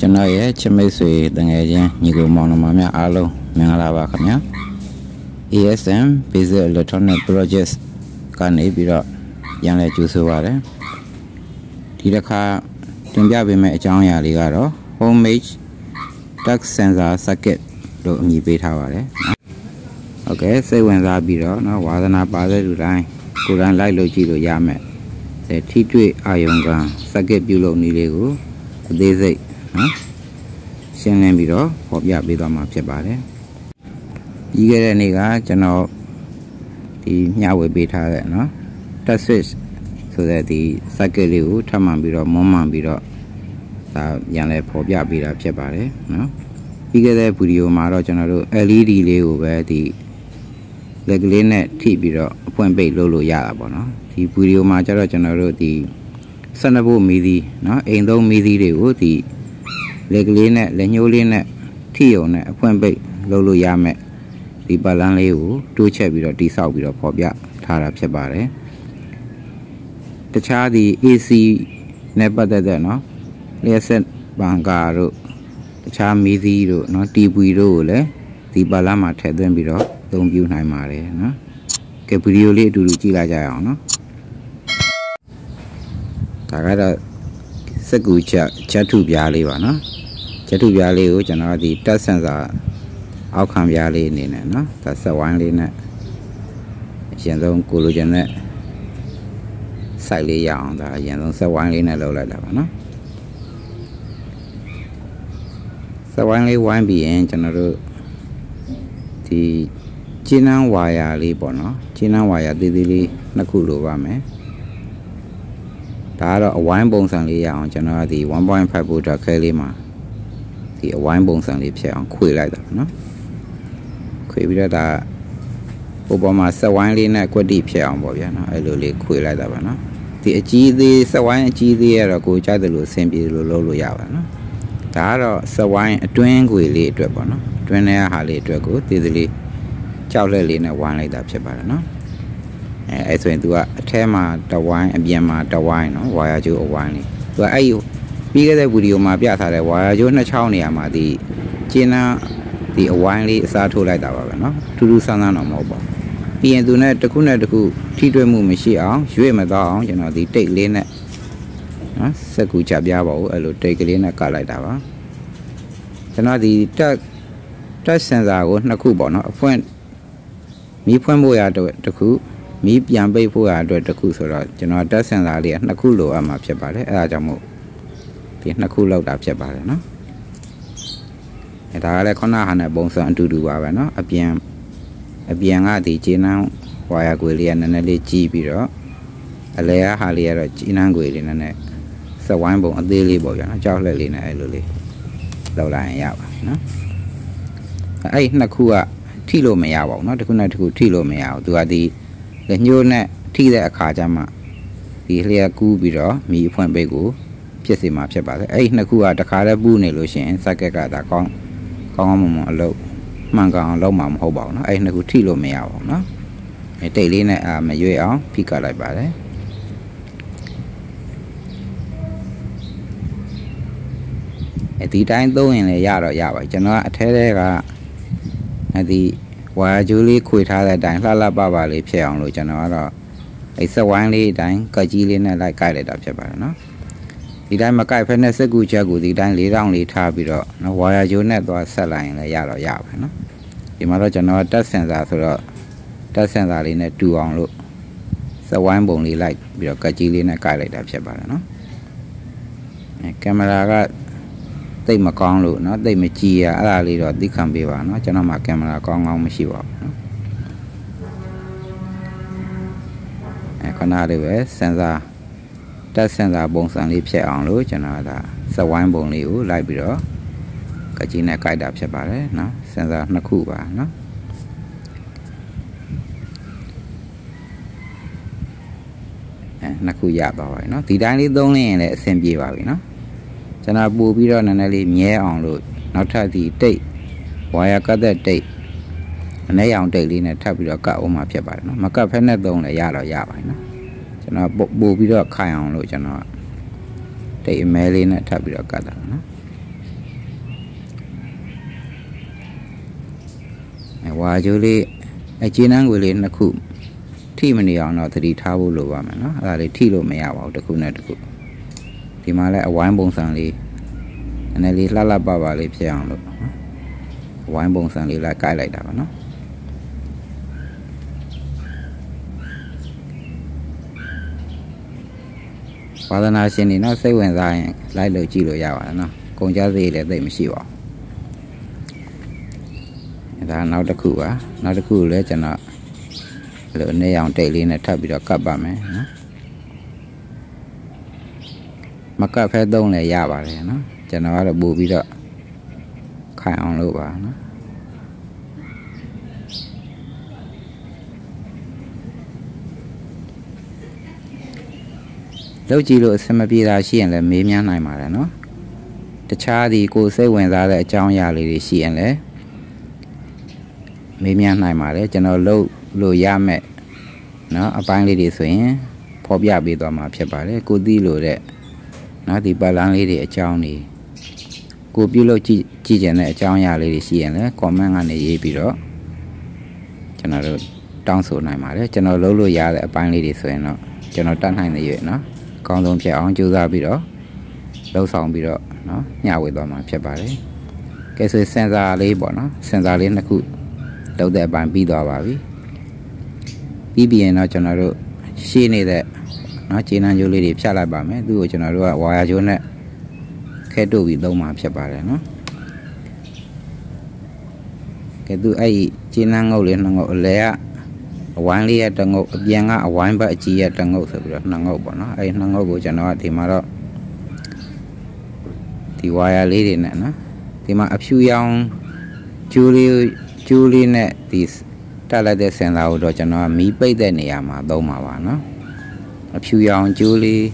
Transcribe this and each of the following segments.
ကျွန်တော်ရဲ့ချမိတ်ဆွေတငယ်ချင်းညီကိုမောင်နှမများအားလုံးမင်္ဂလာပါခင်ဗျာ ASM Basic Electronic Projects ကနေပြီးတော့ပြန်လည်ကြိုဆိုပါရစေဒီတစ်ခါတင်ပြပေးမယ့်အကြောင်းအရာလေးကတော့ Homemade Touch Sensor Circuit လို့အမည်ပေးထားပါတယ်ဟုတ်ကဲ့စိတ်ဝင်စားပြီးတော့နော်ဝါသနာပါတဲ့လူတိုင်းကိုယ်တိုင်လိုက်လုပ်ကြည့်လို့ရမယ်ထိတွေ့အာယုံက circuit ပြုလုပ်နည်းလေးကိုအသေးစိတ်နော်ရှင်းလင်းပြီးတော့ဖော်ပြပေးသွားမှာဖြစ်ပါတယ်ပြီးခဲ့တဲ့နေ့ကကျွန်တော်ဒီမျှဝေပေးထားတဲ့နော် touch switch ဆိုတဲ့ဒီ circuit လေးကိုထပ်မံပြီးတော့မွမ်းမံပြီးတော့ဒါပြန်လဲဖော်ပြပေးတာဖြစ်ပါတယ်နော်ပြီးခဲ့တဲ့ဗီဒီယိုမှာတော့ကျွန်တော်တို့ LED လေးကိုပဲဒီလက်ကလေးနဲ့ထိပြီးတော့အပွင့်ပိတ်လုပ်လို့ရတာပေါ့နော်ဒီဗီဒီယိုမှာကျတော့ကျွန်တော်တို့ဒီ12ဗို့မီဒီနော်အိမ်သုံးမီဒီတွေကိုဒီလက်ကလေးနဲ့လက်ညှိုးလေးနဲ့ထိရုံနဲ့အပွင့်ပိတ်လုပ်လို့ရမယ်ဒီပတ်လန်းလေးကိုတိုးချက်ပြီးတော့တိဆောက်ပြီးတော့ဖော်ပြထားတာဖြစ်ပါတယ်တခြားဒီ AC နဲ့ပတ်သက်တဲ့နော်လျှက်ဆက်ဘန်ကာတို့တခြားမီဒီတို့နော် TV တို့ကိုလည်းဒီပတ်လန်းမှာထည့်သွင်းပြီးတော့အသုံးပြုနိုင်ပါတယ်နော်ကဲဗီဒီယိုလေးအတူတူကြည့်လိုက်ကြရအောင်နော်ဒါကတော့စက်ကူချက်ထုပြားလေးပါနော်ချက်ထုပြားလေးကိုကျွန်တော်ဒီ touch sensor အောက်ခံပြားလေးအနေနဲ့နော်ဒါဆက်ဝိုင်းလေးနဲ့အရင်ဆုံးကိုလိုချင်တဲ့ site လေးရအောင်ဒါအရင်ဆုံးဆက်ဝိုင်းလေးနဲ့လုပ်လိုက်တာပါနော်ဆက်ဝိုင်းလေးဝိုင်းပြီးရင်ကျွန်တော်တို့ဒီကျင်းနှန်းဝါယာလေးပေါ့နော်ကျင်းနှန်းဝါယာသေးသေးလေးနှစ်ခုလိုပါမယ်ဒါကတော့အဝိုင်းပုံစံလေးရအောင်ကျွန်တော်ကဒီ 1.5 volt ခဲလေးမှာဒီအဝိုင်းပုံစံလေးဖြစ်အောင်ခွေလိုက်တာနော်ခွေပြီးတော့ဒါဟိုပေါ်မှာဆက်ဝိုင်းလေးနဲ့ကွက်တိဖြစ်အောင်ပေါ့ဗျာနော်အဲ့လိုလေးခွေလိုက်တာပါနော်ဒီအကြီးသေးဆက်ဝိုင်းအကြီးသေးရတော့ကိုကြိုက်တယ်လို့ဆင်ပြေလို့လုပ်လို့ရပါနော်ဒါကတော့ဆက်ဝိုင်းအတွင်းခွေလေးအတွက်ပေါ့နော်အတွင်းထဲကဟာလေးအတွက်ကိုသေးသေးလေးကြောက်လက်လေးနဲ့ဝိုင်းလိုက်တာဖြစ်ပါတယ်နော်အဲ့ဆိုရင် तू ကအထဲမှာတဝိုင်းအပြင်မှာတဝိုင်းနော်ဝါယာကျိုးအဝိုင်းလေး तू အဲ့ပြီးခဲ့တဲ့ဗီဒီယိုမှာပြထားတဲ့ဝါယာကျိုးနှစ်ချောင်းနေရာမှာဒီကျင်းနှန်းဒီအဝိုင်းလေးအစားထိုးလိုက်တာပါပဲနော်ထူးထူးဆန်းဆန်းတော့မဟုတ်ပါဘူးပြီးရင် तू နဲ့တစ်ခုနဲ့တစ်ခုထိတွေ့မှုမရှိအောင်ရွေ့မသွားအောင်ကျွန်တော်ဒီတိတ်လေးနဲ့နော်စက်ကူချပြပါဦးအဲ့လိုတိတ်ကလေးနဲ့ကလိုက်တာပါကျွန်တော်ဒီ touch sensor ကိုနှစ်ခုပေါ့နော်အဖွင့်မီးဖွင့်ဖို့ရတော့တစ်ခုမီးပြန်ပိတ်ဖို့ရအတွက်တစ်ခုဆိုတော့ကျွန်တော် touch sensor လေးကနှစ်ခုလိုအပ်မှာဖြစ်ပါတယ်အဲဒါကြောင့်မို့ဒီနှစ်ခုလောက်တာဖြစ်ပါတယ်နော်အဲဒါကလည်းခုနဟာနဲ့ပုံစံအတူတူပါပဲနော်အပြင်ကဒီကျင်းနှန်းဝါယာကွေလေးကနည်းနည်းလေးကြီးပြီးတော့အလဲဟာလေးကတော့ကျင်းနှန်းကွေလေးနည်းနည်းစက်ဝိုင်းပုံအသေးလေးပေါ့ဗျာနော်ကြောက်လက်လေးနဲ့အဲလိုလေးလောက်လိုက်ရင်ရပါပြီနော်အဲ့နှစ်ခုကထိလို့မရပါဘူးเนาะတစ်ခုနဲ့တစ်ခုထိလို့မရဘူးသူကဒီလက်ညှိုးနဲ့ထိတဲ့အခါကျမှဒီလျှက်ကူးပြီးတော့မီးအဖွင့်ပိတ်ကိုဖြစ်စေမှာဖြစ်ပါတယ်အဲ့နှစ်ခုကတခါတည်းပူးနေလို့ရှိရင် circuit ကဒါကောင်းမွန်အလုပ်မှန်ကန်အောင်လုပ်မှာမဟုတ်ပါဘူးเนาะအဲ့နှစ်ခုထိလို့မရပါဘူးเนาะအဲ့တိတ်လေးနဲ့မရွေ့အောင်ဖိကလိုက်ပါတယ်ဒီတိုင်းသုံးရင်လည်းရတော့ရပါကျွန်တော်ကအထဲထဲကဒီဝါယာကျိုးလေးခွေထားတဲ့အတိုင်းလှလှပပလေးဖြစ်အောင်လို့ကျွန်တော်ကတော့အဲဆက်ဝိုင်းလေးအတိုင်းကကြီးလေးနဲ့လိုက်ကိုက်လိုက်တာဖြစ်ပါတယ်နော်ဒီတိုင်းမကိုက်ဖက်နဲ့စက်ကူချက်ကိုဒီတိုင်း၄တောင်လေးထားပြီးတော့နော်ဝါယာကျိုးနဲ့သွားဆက်လိုက်ရင်လည်းရတော့ရပါနော်ဒီမှာတော့ကျွန်တော် touch sensor ဆိုတော့ touch sensor လေးနဲ့တူအောင်လို့ဆက်ဝိုင်းပုံလေးလိုက်ပြီးတော့ကကြီးလေးနဲ့ကိုက်လိုက်တာဖြစ်ပါတယ်နော်ကင်မရာကတိတ်မကောင်းလို့เนาะတိတ်မကြည်ရအဲ့ဒါလေးတော့သိခံပေးပါเนาะကျွန်တော်မှာကင်မရာကောင်းမရှိပါဘူးเนาะခဏလေးပဲ sensor touch sensor ပုံစံလေးဖြစ်အောင်လို့ကျွန်တော်ဒါစက်ဝိုင်းပုံလေးကိုလိုက်ပြီးတော့ကကြီးနဲ့ကိုက်တာဖြစ်ပါတယ်เนาะ sensor နှစ်ခုပါเนาะနှစ်ခုရပါပါเนาะဒီတိုင်းလေးသုံးလိုက်ရင်လည်းအဆင်ပြေပါပြီเนาะကျွန်တော်ပို့ပြီးတော့နည်းနည်းလေးမြဲအောင်လို့နောက်ထပ်ဒီတိတ်ဝါယာကတ်တဲ့တိတ်အနေရောင်တိတ်လေးနဲ့ထပ်ပြီးတော့ကတ်အောင်မှာဖြစ်ပါတယ်နော်မကတ်ဖက်နဲ့သုံးလည်းရတော့ရပါတယ်နော်ကျွန်တော်ပို့ပြီးတော့ခိုင်အောင်လို့ကျွန်တော်တိတ်အမဲလေးနဲ့ထပ်ပြီးတော့ကတ်တာနော် Why Julie a chinang will in a coop. Tea many are not the towel over, no? I tilo me out the coonet coop. The mala a wine bones only and a little la baba lips young. Wine bones only like I like that, no? Father Nation in not say when I like the Gilo Yawa, no? Conjazzi let them see you. And now the cool, not the cool legend. Little neon daily in a tabby or cup by me. Macap had only Yava, no? General booby up. Kind on over, no? Logilo Semabila she and the Mimian Naimara, no? The T.H.A go say when that a John Yali she and le Mimian Naimara, General Low Yamet, no? A bang lady swing, Pop Yabi on my pepper, good deal that. Not the Balan lady a Johnny. Go below Gijan a John Yali she and le, comment on the Yabiro. General Down so Naimara, General Lolo Yard a bang lady swing, no? General Dunhine the year, no? Con don't check on Judah Biro, low song Biro, no? Now with on my pepare. Guess it sends our labor, no? Sends our in the coop. Though that by Bido, BB and not general. She need that. Not Chin and Julie Chalabame, do a general, why you net? Can do with my pepare, no? Can do a Chin and Olin Lea. One lea at the Yanga, a wine by a tea at the nose of Nangobo, I Nangobo Janot, Timaro. The wire lady, Nana. Tima a few young Julie net this Talades and Lao Dojana, me pay the Niama, Domavana. A few young Julie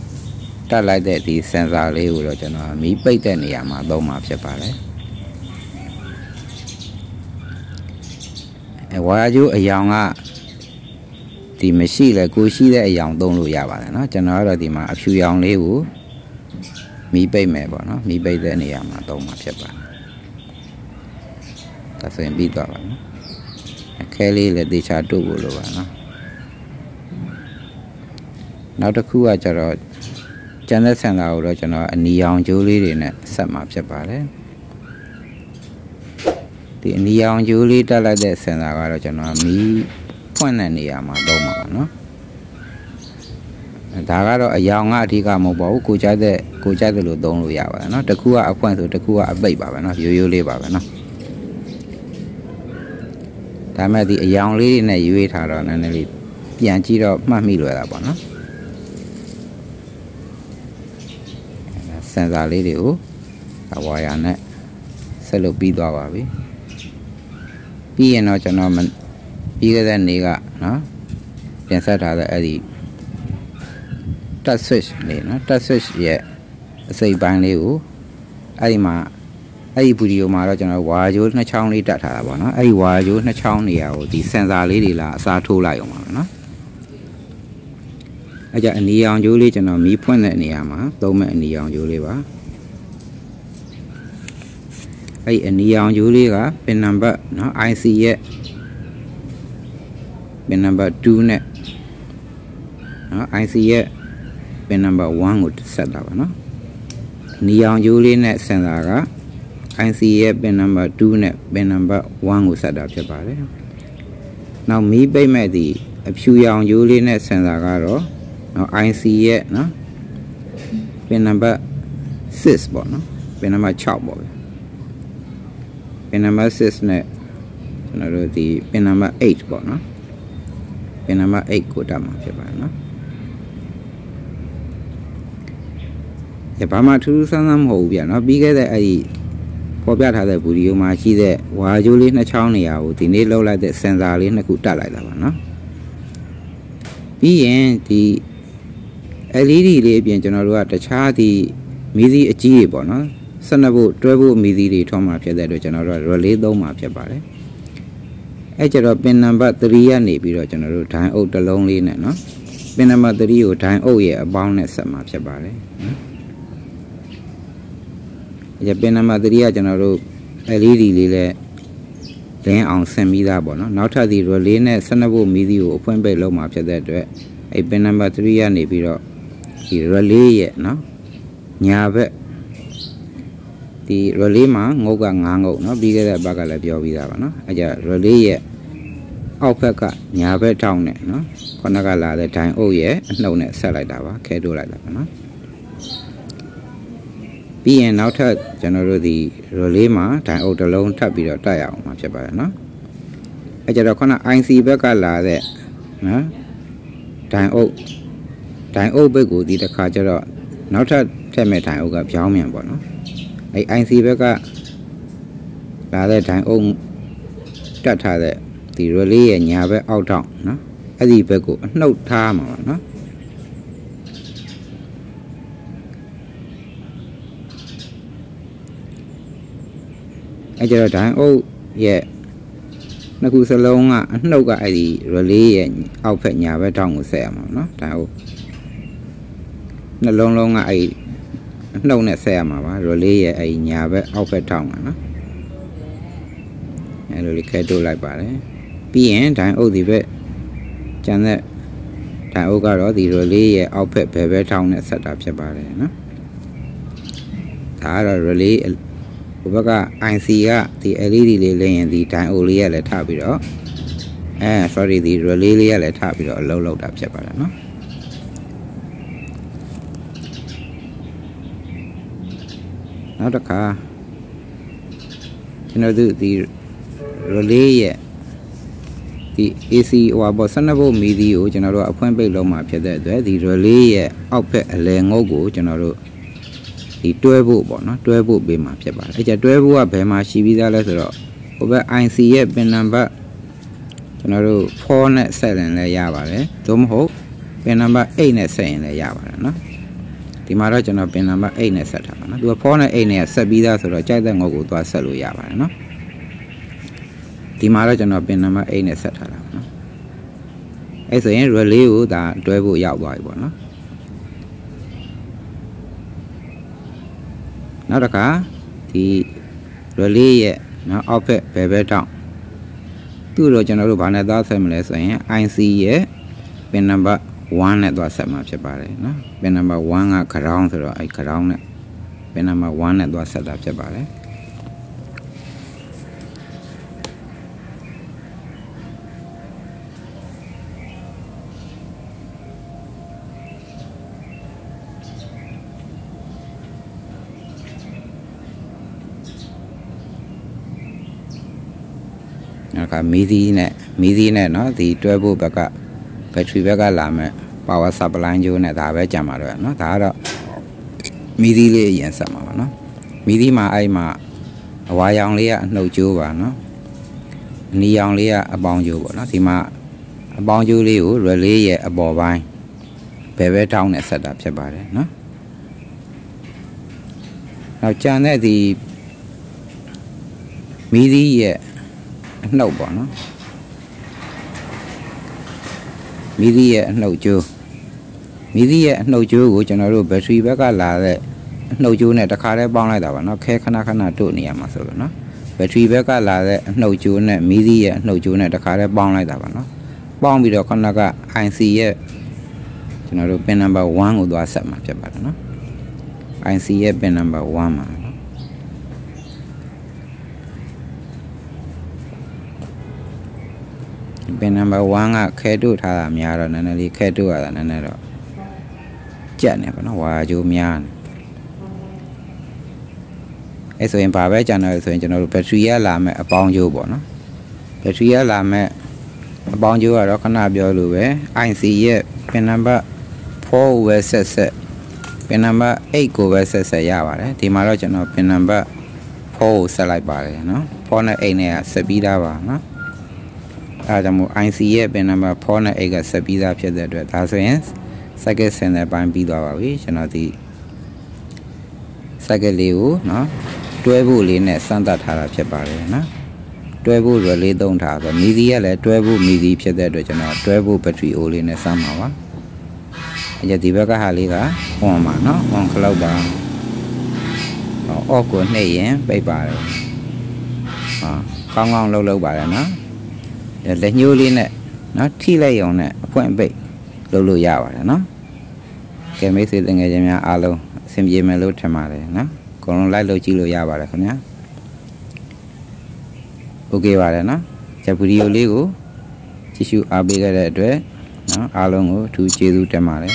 Talade the Sensale Udojana, me pay the Niama, Doma Chapale. And why are you a young The machine like go see that young don't look yava, no? General, the ma a few young level. Me pay me, no? Me pay the Niama, don't much about. That's a bit of it. Kelly let the T.H.A do over, no? Now the coup at your Janet and our original and the young Julie in it, some up about it. The young Julie that like that and our original me. Point and Yama Doma, no? Dagaro a young article mobile, Kujade don't Yava, no? The Kua appointed the Kua a baby, no? You live, no? That might be a young lady in a U.A. Taron and a Yanjiro Mamilo, no? Sends our lady who a wire net, Salo Bidawabi. Be an autonomous. Bigger than nigga, no? Then said other Eddie. That's fish, no? That's fish, yeah. Say bang you. Adima, I put you Marajana, why you not chowny that Havana? I why you not chowny out the Senza lady la Satu Lioma, no? I got a neon Julie and me point at Niama, don't make neon Julie. I neon Julie, pin number, no? I see it. Pin number 2 net. I see it. Pin number 1 would set up, no? Neon Julie net Sandara. I see it. Pin number 2 net. Pin number 1 would set up. Now, me by me, a few young Julie net Sandara. Now, I see it, no? Pin number 6, no? Pin number chop, pin number 6 net. The pin number 8, no? Pin number 8 go down, no? The Pama 2,000 hole, no bigger than a Pobia had a video, my see that while you live in a chownia with the needle like that Sensal in a good like that, no? Being the LED Arabian general at the T.H.A Midi a G, no? Son about travel Midi Thomas that general relay doma pebble. Edge pin number 3 and maybe general time out the lonely net, no? Pin number 3 time, oh yeah, a boundness some of Chabare. The pin number 3 general LED lénအောင်ဆင်ပြီးသားပေါ့နော်နောက်ထပ်ဒီ relay နဲ့12 volt မီဒီကိုအဖွင့်ပိတ်လုပ်မှာဖြစ်တဲ့အတွက်အဲ့ pin number 3ကနေပြီးတော့ဒီ relay ရဲ့နော်ညာဘက်ဒီ relay မှာငုတ်က9ငုတ်နော်ပြီးခဲ့တဲ့ဘက်ကလည်းပြောပြီးသားပါနော်အဲ့ကြ relay ရဲ့အောက်ဘက်ကညာဘက်ထောင်းနဲ့နော်ခုနကလာတဲ့ဒိုင်အုပ်ရဲ့အနှုတ်နဲ့ဆက်လိုက်တာပါခဲထိုးလိုက်တာပါနော်ပြီးရင်နောက်ထပ်ကျွန်တော်တို့ဒီ relay မှာဒိုင်အုပ်တစ်လုံးထပ်ပြီးတော့တက်ရအောင်မှာဖြစ်ပါတယ်နော်အဲ့ကြတော့ခုန IC ဘက်ကလာတဲ့နော်ဒိုင်အုပ်ဘက်ကိုဒီတစ်ခါကျတော့နောက်ထပ်ထည့်မဲ့ဒိုင်အုပ်ကပြောင်းမြန်ပေါ့နော်အဲ့ IC ဘက်ကလာတဲ့ဒိုင်အုပ်တက်ထားတဲ့ဒီ relay ရဲ့ညာဘက်အောက်ထောင်နော်အဲ့ဒီဘက်ကိုအနှုတ်ထားမှာပါနော်အဲ့ကျတော့ဒိုင်အုပ်ရဲ့နှစ်ခုစလုံးကအနှုတ်ကအဲ့ဒီ relay ရဲ့အောက်ဘက်ညာဘက်ထောင်ကိုဆက်ရမှာနော်ဒိုင်အုပ်နှလုံးလုံးကအဲ့အနှုတ်နဲ့ဆက်ရမှာပါ relay ရဲ့အဲ့ညာဘက်အောက်ဘက်ထောင်ကနော်အဲ့လိုလေးခဲတိုးလိုက်ပါတယ်ပြီးရင်ဒိုင်အုပ်ဒီဘက်ကျန်တဲ့ဒိုင်အုပ်ကတော့ဒီ relay ရဲ့အောက်ဘက်ဘယ်ထောင်နဲ့ဆက်တာဖြစ်ပါတယ်နော်ဒါကတော့ relay ဟိုဘက်က IC ကဒီ LED လေးလင်းရင်ဒီဒိုင်အုပ်လေးရလည်းထပြီးတော့sorry ဒီ relay လေးရလည်းထပြီးတော့အလုပ်လုပ်တာဖြစ်ပါတယ်နော်နောက်တစ်ခါကျွန်တော်တို့ဒီ relay ရဲ့ဒီ AC ဟိုဘော12 volt မီဒီကိုကျွန်တော်တို့အဖွင့်ပိတ်လုံးမှာဖြစ်တဲ့အတွက်ဒီ relay ရဲ့အောက်ဘက်အလယ်ငုတ်ကိုကျွန်တော်တို့ဒီတွဲဖို့ပေါ့နော်တွဲဖို့ပေးမှာဖြစ်ပါတယ်အဲ့ကျတွဲဖို့ကဘယ်မှာရှိပြီးသားလဲဆိုတော့ဟိုဘက် IC ရဲ့ pin number ကျွန်တော်တို့4နဲ့ဆက်ရင်လည်းရပါတယ်သို့မဟုတ် pin number 8နဲ့ဆက်ရင်လည်းရပါတယ်နော်ဒီမှာတော့ကျွန်တော် pin number 8နဲ့ဆက်ထားပါနော်သူက4နဲ့8နဲ့ဆက်ပြီးသားဆိုတော့ကြိုက်တဲ့ငုတ်ကိုသွားဆက်လို့ရပါတယ်နော်ဒီမှာတော့ကျွန်တော် pin number 8နဲ့ဆက်ထားတာပါနော်အဲ့ဆိုရင် relay ကိုဒါတွဲဖို့ရောက်သွားပြီပေါ့နော်နောက်တစ်ခါဒီ relay ရဲ့နော်အောက်ဘက်ဘယ်တောင်သူ့တော့ကျွန်တော်တို့ဘာနဲ့သွားဆက်မလဲဆိုရင် IC ရဲ့ pin number 1နဲ့သွားဆက်မှာဖြစ်ပါတယ်နော် pin number 1က ground ဆိုတော့အဲ့ ground နဲ့ pin number 1နဲ့သွားဆက်တာဖြစ်ပါတယ်နောက်ကမီဒီနဲ့เนาะဒီတွဲဖို့ဘက်ကဘက်ထရီဘက်ကလာမဲ့ power supply ကျိုးနဲ့ဒါပဲကြံပါတော့เนาะဒါကတော့မီဒီလေးအရင်ဆက်မှာပါเนาะမီဒီမှာအဲ့မှာအဝါရောင်လေးကအနှုတ်ကျိုးပါเนาะအနီရောင်လေးကအပေါင်းကျိုးပေါ့เนาะဒီမှာအပေါင်းကျိုးလေးကို relay ရဲ့အပေါ်ပိုင်းဘယ်ထောင်းနဲ့ဆက်တာဖြစ်ပါတယ်เนาะနောက်ကြံတဲ့ဒီမီဒီရဲ့အနှုတ်ပေါ့နော်မီဒီရဲ့အနှုတ်ကျိုးကိုကျွန်တော်တို့ဘက်ထရီဘက်ကလာတဲ့အနှုတ်ကျိုးနဲ့တခါတည်းပေါင်းလိုက်တာပါနော်ခဲခဏတို့နေရမှာဆိုလို့နော်ဘက်ထရီဘက်ကလာတဲ့အနှုတ်ကျိုးနဲ့မီဒီရဲ့အနှုတ်ကျိုးနဲ့တခါတည်းပေါင်းလိုက်တာပါနော်ပေါင်းပြီးတော့ခုနက IC ရဲ့ကျွန်တော်တို့ pin number 1ကိုသွားဆက်မှာဖြစ်ပါတယ်နော် IC ရဲ့ pin number 1မှာpin number 1ကခဲတို့ထားတာများတော့နည်းနည်းလေးခဲတို့ရတာနည်းနည်းတော့ကြက်နေပါတော့ဝါကြိုးများအဲ့ဆိုရင်ဘာပဲကြံတော့ဆိုရင်ကျွန်တော်တို့ဘက်ထရီရလာမဲ့အပေါင်းကျိုးပေါ့နော်ဘက်ထရီရလာမဲ့အပေါင်းကျိုးကတော့ခဏပြောလို့ပဲ IC ရဲ့ pin number 4ကိုပဲဆက် pin number 8ကိုပဲဆက်ရပါတယ်ဒီမှာတော့ကျွန်တော် pin number 4ကိုဆက်လိုက်ပါတယ်နော်4နဲ့8နဲ့ဆက်ပြီးသားပါနော်အဲဒါကြောင့်မို့ IC ရဲ့ pin number 4နဲ့8ကဆက်ပြီးသားဖြစ်တဲ့အတွက်ဒါဆိုရင် circuit ဆင်တဲ့ပိုင်းပြီးသွားပါပြီကျွန်တော်ဒီ circuit လေးကိုနော်တွဲဖို့လေးနဲ့စမ်းသပ်ထားတာဖြစ်ပါတယ်နော်တွဲဖို့ relay သုံးထားဆိုမီဒီကလည်းတွဲဖို့မီဒီဖြစ်တဲ့အတွက်ကျွန်တော်တွဲဖို့ battery O လေးနဲ့စမ်းပါပါအဲ့ဒီဘက်ကဟာလေးက on ပါနော် on ခလောက်ပါ off ကိုနှိပ်ရင်ပိတ်ပါတယ်ဟာ ကောင်းကောင်းလှုပ်လှုပ်ပါတယ်နော်လက်ညှိုးလေးနဲ့နော်ထိလိုက်အောင်နဲ့အဖွင့်ပိတ်လှုပ်လို့ရပါတယ်နော်ကဲမိတ်ဆွေတငယ်ချင်းများအားလုံးအဆင်ပြေမယ်လို့ထင်ပါတယ်နော်အကုန်လုံးလိုက်လို့ကြည့်လို့ရပါတယ်ခင်ဗျာโอเคပါတယ်နော်ဒီဗီဒီယိုလေးကိုကြည့်ရှုအားပေးခဲ့တဲ့အတွက်နော်အားလုံးကိုအထူးကျေးဇူးတင်ပါတယ်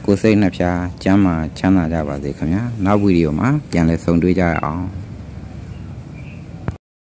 ကိုယ်စိတ်နှဖျားကျမ်းမာချမ်းသာကြပါစေခင်ဗျာနောက်ဗီဒီယိုမှာပြန်လည်ဆုံတွေ့ကြရအောင်